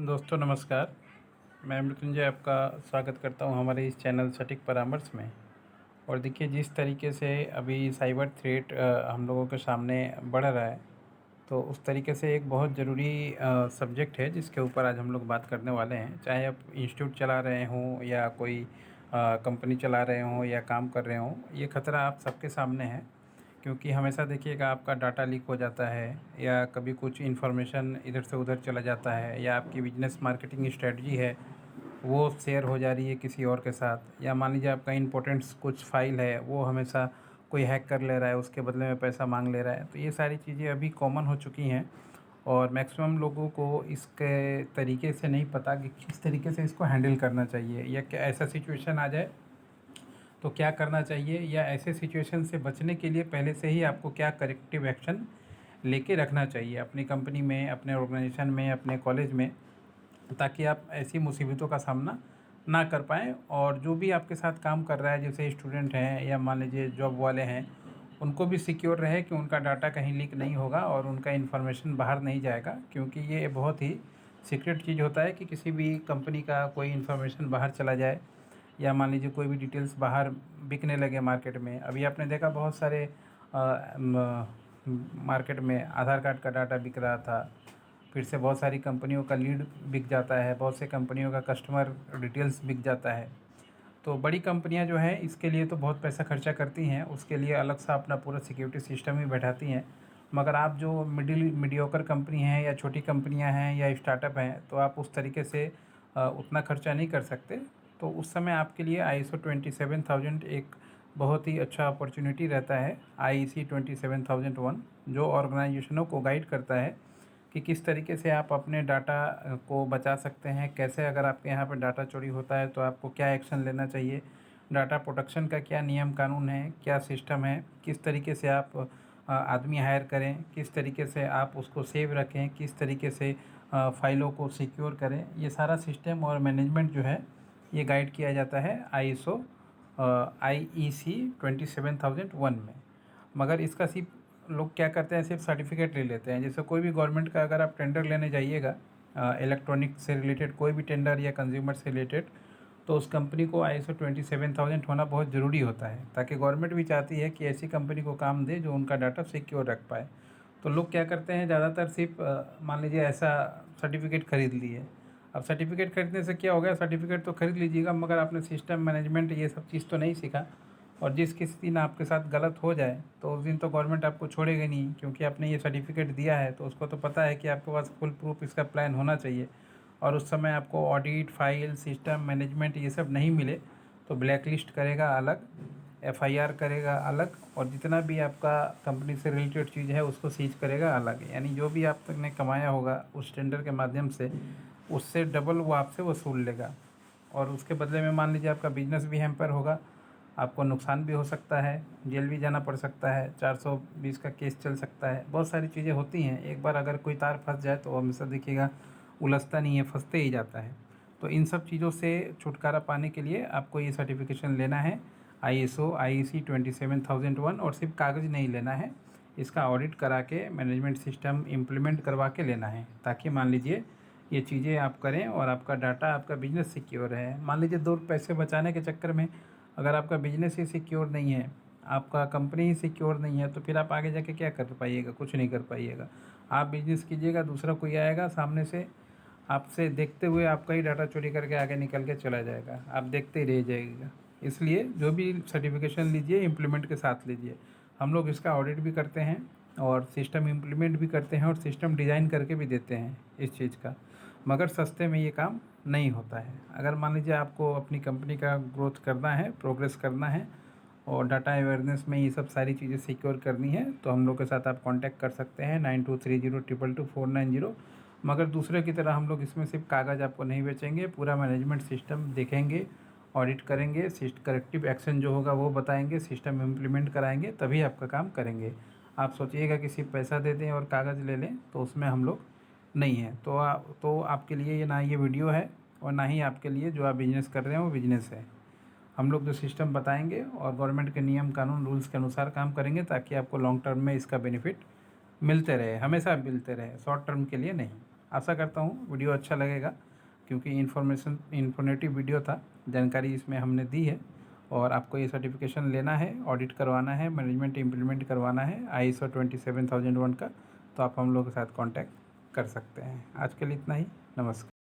दोस्तों नमस्कार। मैं मृत्युंजय आपका स्वागत करता हूं हमारे इस चैनल सटीक परामर्श में। और देखिए, जिस तरीके से अभी साइबर थ्रेट हम लोगों के सामने बढ़ रहा है, तो उस तरीके से एक बहुत ज़रूरी सब्जेक्ट है जिसके ऊपर आज हम लोग बात करने वाले हैं। चाहे आप इंस्टीट्यूट चला रहे हों या कोई कंपनी चला रहे हों या काम कर रहे हों, ये खतरा आप सबके सामने है। क्योंकि हमेशा देखिएगा, आपका डाटा लीक हो जाता है या कभी कुछ इन्फॉर्मेशन इधर से उधर चला जाता है, या आपकी बिजनेस मार्केटिंग स्ट्रेटजी है वो शेयर हो जा रही है किसी और के साथ, या मान लीजिए आपका इम्पोर्टेंट्स कुछ फ़ाइल है वो हमेशा कोई हैक कर ले रहा है, उसके बदले में पैसा मांग ले रहा है। तो ये सारी चीज़ें अभी कॉमन हो चुकी हैं और मैक्सिमम लोगों को इसके तरीके से नहीं पता कि किस तरीके से इसको हैंडल करना चाहिए, या क्या ऐसा सिचुएशन आ जाए तो क्या करना चाहिए, या ऐसे सिचुएशन से बचने के लिए पहले से ही आपको क्या करेक्टिव एक्शन लेके रखना चाहिए अपनी कंपनी में, अपने ऑर्गेनाइजेशन में, अपने कॉलेज में, ताकि आप ऐसी मुसीबतों का सामना ना कर पाएँ। और जो भी आपके साथ काम कर रहा है, जैसे स्टूडेंट हैं या मान लीजिए जॉब वाले हैं, उनको भी सिक्योर रहे कि उनका डाटा कहीं लीक नहीं होगा और उनका इन्फॉर्मेशन बाहर नहीं जाएगा। क्योंकि ये बहुत ही सीक्रेट चीज़ होता है कि किसी भी कंपनी का कोई इन्फॉर्मेशन बाहर चला जाए, या मान लीजिए कोई भी डिटेल्स बाहर बिकने लगे मार्केट में। अभी आपने देखा, बहुत सारे मार्केट में आधार कार्ड का डाटा बिक रहा था, फिर से बहुत सारी कंपनियों का लीड बिक जाता है, बहुत से कंपनियों का कस्टमर डिटेल्स बिक जाता है। तो बड़ी कंपनियां जो हैं इसके लिए तो बहुत पैसा खर्चा करती हैं, उसके लिए अलग सा अपना पूरा सिक्योरिटी सिस्टम ही बैठाती हैं। मगर आप जो मीडियोकर कंपनी हैं या छोटी कंपनियां हैं या स्टार्टअप हैं, तो आप उस तरीके से उतना खर्चा नहीं कर सकते। तो उस समय आपके लिए ISO 27000 एक बहुत ही अच्छा अपॉर्चुनिटी रहता है। IEC 27001 जो ऑर्गेनाइजेशनों को गाइड करता है कि किस तरीके से आप अपने डाटा को बचा सकते हैं, कैसे अगर आपके यहाँ पे डाटा चोरी होता है तो आपको क्या एक्शन लेना चाहिए, डाटा प्रोटेक्शन का क्या नियम कानून है, क्या सिस्टम है, किस तरीके से आप आदमी हायर करें, किस तरीके से आप उसको सेव रखें, किस तरीके से फ़ाइलों को सिक्योर करें। ये सारा सिस्टम और मैनेजमेंट जो है ये गाइड किया जाता है ISO IEC 27001 में। मगर इसका सिर्फ लोग क्या करते हैं, सिर्फ सर्टिफिकेट ले लेते हैं। जैसे कोई भी गवर्नमेंट का अगर आप टेंडर लेने जाइएगा, इलेक्ट्रॉनिक से रिलेटेड कोई भी टेंडर या कंज्यूमर से रिलेटेड, तो उस कंपनी को ISO 27000 होना बहुत ज़रूरी होता है, ताकि गवर्नमेंट भी चाहती है कि ऐसी कंपनी को काम दे जो उनका डाटा सिक्योर रख पाए। तो लोग क्या करते हैं, ज़्यादातर सिर्फ मान लीजिए ऐसा सर्टिफिकेट खरीद लिए। अब सर्टिफिकेट खरीदने से क्या हो गया, सर्टिफिकेट तो खरीद लीजिएगा मगर आपने सिस्टम मैनेजमेंट ये सब चीज़ तो नहीं सीखा। और जिस किसी दिन आपके साथ गलत हो जाए तो उस दिन तो गवर्नमेंट आपको छोड़ेगी नहीं, क्योंकि आपने ये सर्टिफिकेट दिया है तो उसको तो पता है कि आपके पास फुल प्रूफ इसका प्लान होना चाहिए। और उस समय आपको ऑडिट, फाइल, सिस्टम मैनेजमेंट ये सब नहीं मिले तो ब्लैक लिस्ट करेगा अलग, FIR करेगा अलग, और जितना भी आपका कंपनी से रिलेटेड चीज़ है उसको सीज करेगा अलग। यानी जो भी आपने कमाया होगा उस टेंडर के माध्यम से, उससे डबल वो आपसे वसूल लेगा। और उसके बदले में मान लीजिए आपका बिजनेस भी हैम्पर होगा, आपको नुकसान भी हो सकता है, जेल भी जाना पड़ सकता है, 420 का केस चल सकता है, बहुत सारी चीज़ें होती हैं। एक बार अगर कोई तार फंस जाए तो हमेशा देखिएगा उलझता नहीं है, फंसते ही जाता है। तो इन सब चीज़ों से छुटकारा पाने के लिए आपको ये सर्टिफिकेशन लेना है ISO IEC 27001। और सिर्फ कागज़ नहीं लेना है, इसका ऑडिट करा के मैनेजमेंट सिस्टम इम्प्लीमेंट करवा के लेना है, ताकि मान लीजिए ये चीज़ें आप करें और आपका डाटा, आपका बिजनेस सिक्योर है। मान लीजिए 2 पैसे बचाने के चक्कर में अगर आपका बिजनेस ही सिक्योर नहीं है, आपका कंपनी ही सिक्योर नहीं है, तो फिर आप आगे जाके क्या कर पाइएगा, कुछ नहीं कर पाइएगा। आप बिजनेस कीजिएगा, दूसरा कोई आएगा सामने से आपसे देखते हुए आपका ही डाटा चोरी करके आगे निकल के चला जाएगा, आप देखते ही रह जाइएगा। इसलिए जो भी सर्टिफिकेशन लीजिए इम्प्लीमेंट के साथ लीजिए। हम लोग इसका ऑडिट भी करते हैं और सिस्टम इम्प्लीमेंट भी करते हैं और सिस्टम डिज़ाइन करके भी देते हैं इस चीज़ का। मगर सस्ते में ये काम नहीं होता है। अगर मान लीजिए आपको अपनी कंपनी का ग्रोथ करना है, प्रोग्रेस करना है और डाटा अवेयरनेस में ये सब सारी चीज़ें सिक्योर करनी है, तो हम लोग के साथ आप कांटेक्ट कर सकते हैं 9230222490। मगर दूसरे की तरह हम लोग इसमें सिर्फ कागज़ आपको नहीं बेचेंगे, पूरा मैनेजमेंट सिस्टम देखेंगे, ऑडिट करेंगे, करेक्टिव एक्शन जो होगा वो बताएंगे, सिस्टम इम्प्लीमेंट कराएंगे, तभी आपका काम करेंगे। आप सोचिएगा कि सिर्फ पैसा दे दें और कागज़ ले लें, तो उसमें हम लोग नहीं है। तो आपके लिए ये ना ये वीडियो है और ना ही आपके लिए जो आप बिज़नेस कर रहे हैं वो बिज़नेस है। हम लोग जो सिस्टम बताएंगे और गवर्नमेंट के नियम कानून रूल्स के अनुसार काम करेंगे, ताकि आपको लॉन्ग टर्म में इसका बेनिफिट मिलते रहे, हमेशा मिलते रहे, शॉर्ट टर्म के लिए नहीं। आशा करता हूँ वीडियो अच्छा लगेगा, क्योंकि इन्फॉर्मेटिव वीडियो था, जानकारी इसमें हमने दी है। और आपको ये सर्टिफिकेशन लेना है, ऑडिट करवाना है, मैनेजमेंट इम्प्लीमेंट करवाना है ISO 27001 का, तो आप हम लोग के साथ कॉन्टैक्ट कर सकते हैं। आज के लिए इतना ही। नमस्कार।